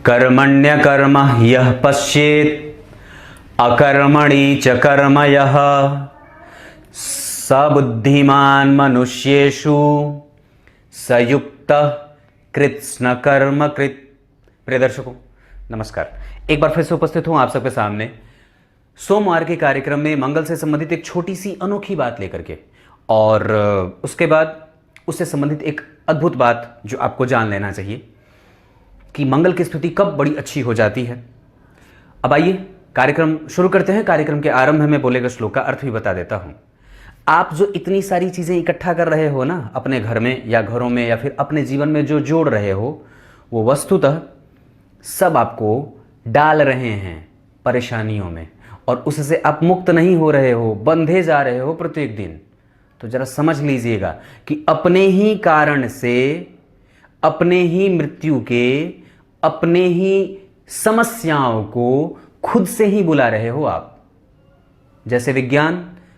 कर्मण्यकर्म यः पश्येत् अकर्मणि च कर्म यः स बुद्धिमान् मनुष्येषु स युक्तः कृत्स्न कर्म कृत्। प्रिय दर्शकों नमस्कार, एक बार फिर से उपस्थित हूं आप सबके सामने सोमवार के कार्यक्रम में मंगल से संबंधित एक छोटी सी अनोखी बात लेकर के, और उसके बाद उससे संबंधित एक अद्भुत बात जो आपको जान लेना चाहिए कि मंगल की स्थिति कब बड़ी अच्छी हो जाती है। अब आइए कार्यक्रम शुरू करते हैं। कार्यक्रम के आरंभ में बोले गए श्लोक का अर्थ भी बता देता हूं। आप जो इतनी सारी चीजें इकट्ठा कर रहे हो ना, अपने घर में या घरों में या फिर अपने जीवन में जो जोड़ रहे हो, वो वस्तुतः सब आपको डाल रहे हैं परेशानियों में, और उससे आप मुक्त नहीं हो रहे हो, बंधे जा रहे हो प्रत्येक दिन। तो जरा समझ लीजिएगा कि अपने ही कारण से, अपने ही मृत्यु के, अपने ही समस्याओं को खुद से ही बुला रहे हो आप। जैसे विज्ञान,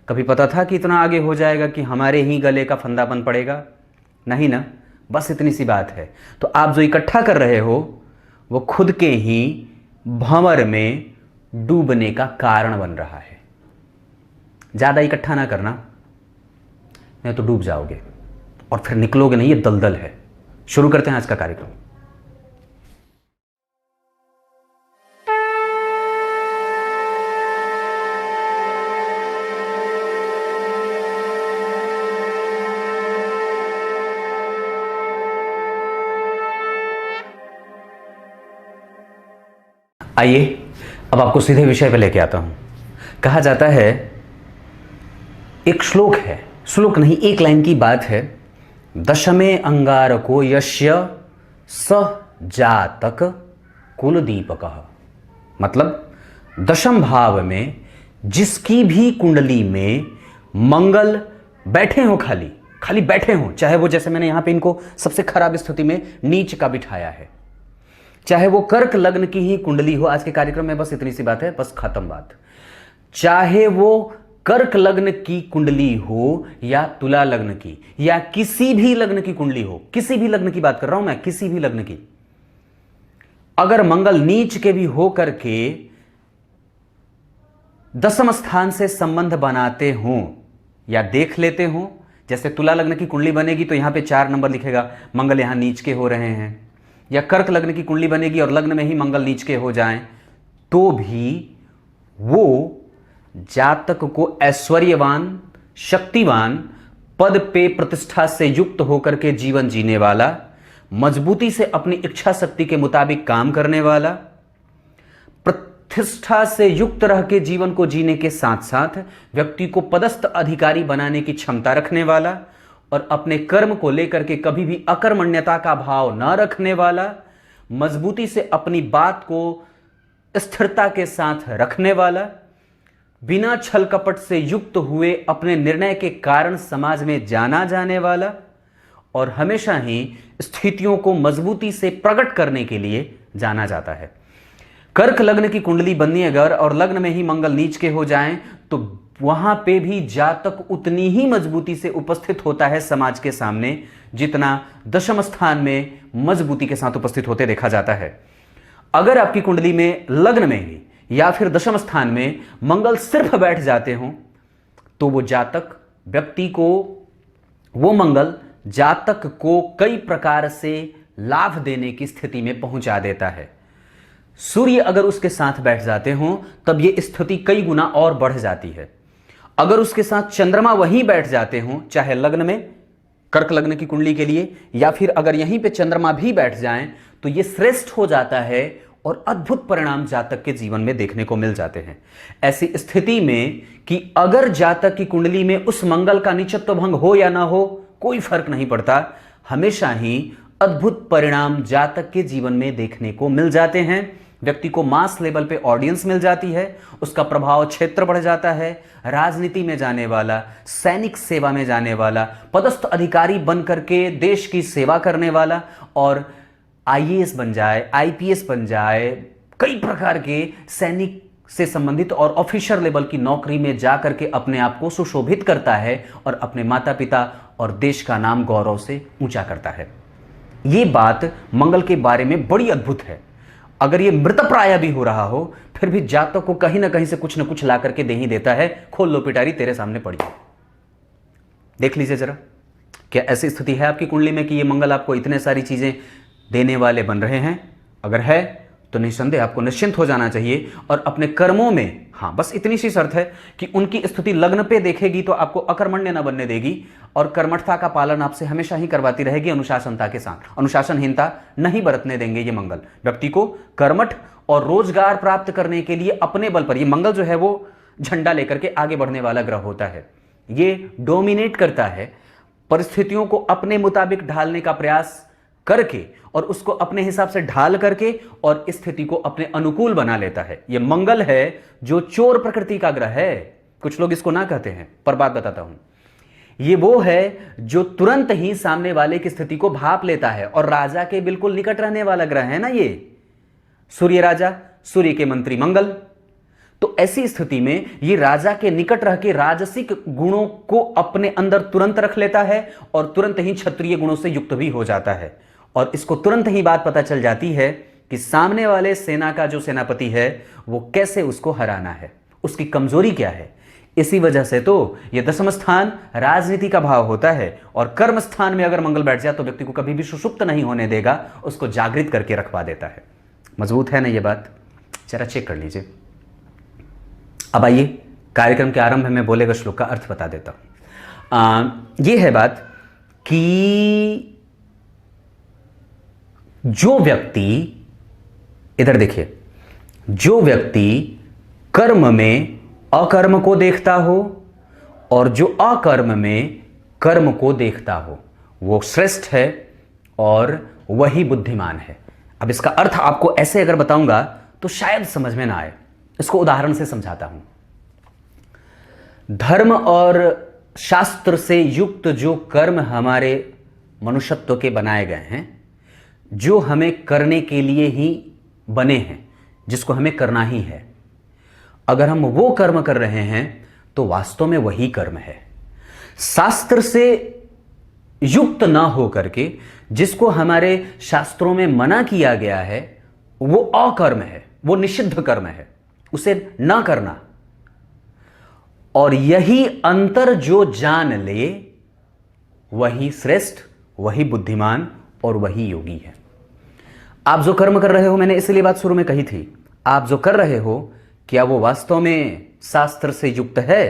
कभी पता था कि इतना आगे हो जाएगा कि हमारे ही गले का फंदा बन पड़ेगा? नहीं ना, बस इतनी सी बात है। तो आप जो इकट्ठा कर रहे हो वो खुद के ही भंवर में डूबने का कारण बन रहा है। ज्यादा इकट्ठा ना करना, नहीं तो डूब जाओगे और फिर निकलोगे नहीं, ये दलदल है। शुरू करते हैं आज का कार्यक्रम। आइए अब आपको सीधे विषय पे लेके आता हूं। कहा जाता है, एक श्लोक है, श्लोक नहीं एक लाइन की बात है, दशमे अंगारको यस्य स जातक कुलदीपकः। मतलब दशम भाव में जिसकी भी कुंडली में मंगल बैठे हो, खाली बैठे हो, चाहे वो जैसे मैंने यहां पे इनको सबसे खराब स्थिति में नीच का बिठाया है, चाहे वो कर्क लग्न की ही कुंडली हो। आज के कार्यक्रम में बस इतनी सी बात है, बस खत्म बात। चाहे वो कर्क लग्न की कुंडली हो या तुला लग्न की या किसी भी लग्न की कुंडली हो, किसी भी लग्न की बात कर रहा हूं मैं, किसी भी लग्न की, अगर मंगल नीच के भी हो करके दशम स्थान से संबंध बनाते हो या देख लेते हो, जैसे तुला लग्न की कुंडली बनेगी तो यहां पे 4 नंबर लिखेगा, मंगल यहां नीच के हो रहे हैं, या कर्क लग्न की कुंडली बनेगी और लग्न में ही मंगल नीच के हो जाएं, तो भी वो जातक को ऐश्वर्यवान, शक्तिवान, पद पे प्रतिष्ठा से युक्त होकर के जीवन जीने वाला, मजबूती से अपनी इच्छा शक्ति के मुताबिक काम करने वाला, प्रतिष्ठा से युक्त रह के जीवन को जीने के साथ साथ व्यक्ति को पदस्थ अधिकारी बनाने की क्षमता रखने वाला, और अपने कर्म को लेकर के कभी भी अकर्मण्यता का भाव न रखने वाला, मजबूती से अपनी बात को स्थिरता के साथ रखने वाला, बिना छल कपट से युक्त हुए अपने निर्णय के कारण समाज में जाना जाने वाला, और हमेशा ही स्थितियों को मजबूती से प्रकट करने के लिए जाना जाता है। कर्क लग्न की कुंडली बननी अगर और लग्न में ही मंगल नीच के हो जाएं, तो वहां पे भी जातक उतनी ही मजबूती से उपस्थित होता है समाज के सामने जितना दशम स्थान में मजबूती के साथ उपस्थित होते देखा जाता है। अगर आपकी कुंडली में लग्न में ही या फिर दशम स्थान में मंगल सिर्फ बैठ जाते हो, तो वो जातक व्यक्ति को, वो मंगल जातक को कई प्रकार से लाभ देने की स्थिति में पहुंचा देता है। सूर्य अगर उसके साथ बैठ जाते हो तब ये स्थिति कई गुना और बढ़ जाती है। अगर उसके साथ चंद्रमा वहीं बैठ जाते हो, चाहे लग्न में कर्क लग्न की कुंडली के लिए, या फिर अगर यहीं पे चंद्रमा भी बैठ जाएं, तो ये श्रेष्ठ हो जाता है और अद्भुत परिणाम जातक के जीवन में देखने को मिल जाते हैं। ऐसी स्थिति में कि अगर जातक की कुंडली में उस मंगल का नीचत्व भंग हो या ना हो, कोई फर्क नहीं पड़ता, हमेशा ही अद्भुत परिणाम जातक के जीवन में देखने को मिल जाते हैं। व्यक्ति को मास लेवल पे ऑडियंस मिल जाती है, उसका प्रभाव क्षेत्र बढ़ जाता है, राजनीति में जाने वाला, सैनिक सेवा में जाने वाला, पदस्थ अधिकारी बन करके देश की सेवा करने वाला, और आईएएस बन जाए, आईपीएस बन जाए, कई प्रकार के सैनिक से संबंधित और ऑफिसर लेवल की नौकरी में जाकर के अपने आप को सुशोभित करता है और अपने माता पिता और देश का नाम गौरव से ऊंचा करता है। ये बात मंगल के बारे में बड़ी अद्भुत है अगर ये मृतप्राय भी हो रहा हो फिर भी जातक को कहीं ना कहीं से कुछ ना कुछ ला करके दे ही देता है। खोल लो पिटारी, तेरे सामने पड़ी है, देख लीजिए जरा। क्या ऐसी स्थिति है आपकी कुंडली में कि ये मंगल आपको इतने सारी चीजें देने वाले बन रहे हैं? अगर है तो निस्संदेह आपको निश्चिंत हो जाना चाहिए और अपने कर्मों में, हाँ बस इतनी सी शर्त है कि उनकी स्थिति लग्न पे देखेगी तो आपको अकर्मण्य न बनने देगी और कर्मठता का पालन आपसे हमेशा ही करवाती रहेगी अनुशासनता के साथ। अनुशासनहीनता नहीं बरतने देंगे ये मंगल व्यक्ति को। कर्मठ और रोजगार प्राप्त करने के लिए अपने बल पर, ये मंगल जो है वो झंडा लेकर के आगे बढ़ने वाला ग्रह होता है। ये डोमिनेट करता है, परिस्थितियों को अपने मुताबिक ढालने का प्रयास करके और उसको अपने हिसाब से ढाल करके और स्थिति को अपने अनुकूल बना लेता है। यह मंगल है जो चोर प्रकृति का ग्रह है। कुछ लोग इसको ना कहते हैं, पर बात बताता हूं। ये वो है जो तुरंत ही सामने वाले की स्थिति को भाप लेता है और राजा के बिल्कुल निकट रहने वाला ग्रह है ना ये सूर्य राजा, सूर्य के मंत्री मंगल। तो ऐसी स्थिति में ये राजा के निकट रह के राजसिक गुणों को अपने अंदर तुरंत रख लेता है और तुरंत ही क्षत्रिय गुणों से युक्त भी हो जाता है। और इसको तुरंत ही बात पता चल जाती है कि सामने वाले सेना का जो सेनापति है वो कैसे उसको हराना है, उसकी कमजोरी क्या है। इसी वजह से तो यह दशम स्थान राजनीति का भाव होता है और कर्म स्थान में अगर मंगल बैठ जाए तो व्यक्ति को कभी भी सुषुप्त नहीं होने देगा, उसको जागृत करके रखवा देता है। मजबूत है ना ये बात? जरा चेक कर लीजिए। अब आइए कार्यक्रम के आरंभ में बोले गए श्लोक का अर्थ बता देता हूं। यह है बात कि जो व्यक्ति, इधर देखिए, जो व्यक्ति कर्म में अकर्म को देखता हो और जो अकर्म में कर्म को देखता हो वो श्रेष्ठ है और वही बुद्धिमान है। अब इसका अर्थ आपको ऐसे अगर बताऊंगा तो शायद समझ में ना आए, इसको उदाहरण से समझाता हूं। धर्म और शास्त्र से युक्त जो कर्म हमारे मनुष्यत्व के बनाए गए हैं, जो हमें करने के लिए ही बने हैं, जिसको हमें करना ही है, अगर हम वो कर्म कर रहे हैं तो वास्तव में वही कर्म है। शास्त्र से युक्त ना हो करके जिसको हमारे शास्त्रों में मना किया गया है वो अकर्म है, वो निषिद्ध कर्म है, उसे ना करना। और यही अंतर जो जान ले वही श्रेष्ठ, वही बुद्धिमान और वही योगी है। आप जो कर्म कर रहे हो, मैंने इसलिए बात शुरू में कही थी, आप जो कर रहे हो क्या वो वास्तव में शास्त्र से युक्त है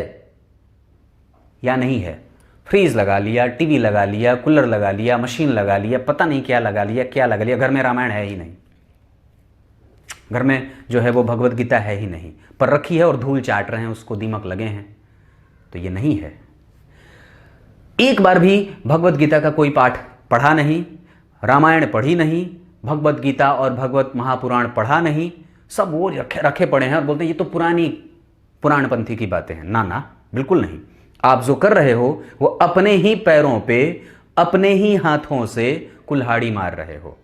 या नहीं है? फ्रीज लगा लिया, टीवी लगा लिया, कूलर लगा लिया, मशीन लगा लिया, पता नहीं क्या लगा लिया, क्या लगा लिया, घर में रामायण है ही नहीं, घर में जो है वो भगवत गीता है ही नहीं, पर रखी है और धूल चाट रहे हैं, उसको दीमक लगे हैं, तो ये नहीं है। एक बार भी भगवत गीता का कोई पाठ पढ़ा नहीं, रामायण पढ़ी नहीं, भगवत गीता और भगवत महापुराण पढ़ा नहीं, सब वो रखे पड़े हैं और बोलते हैं ये तो पुरानी पुराणपंथी की बातें हैं। ना ना, बिल्कुल नहीं। आप जो कर रहे हो वो अपने ही पैरों पे, अपने ही हाथों से कुल्हाड़ी मार रहे हो।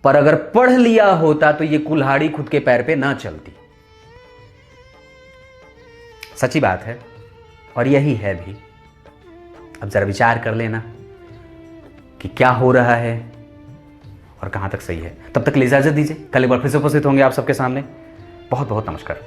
पर अगर पढ़ लिया होता तो ये कुल्हाड़ी खुद के पैर पे ना चलती। सच्ची बात है और यही है भी। अब जरा विचार कर लेना कि क्या हो रहा है और कहां तक सही है। तब तक इजाजत दीजिए, कल एक बार फिर से उपस्थित होंगे आप सबके सामने। बहुत बहुत नमस्कार।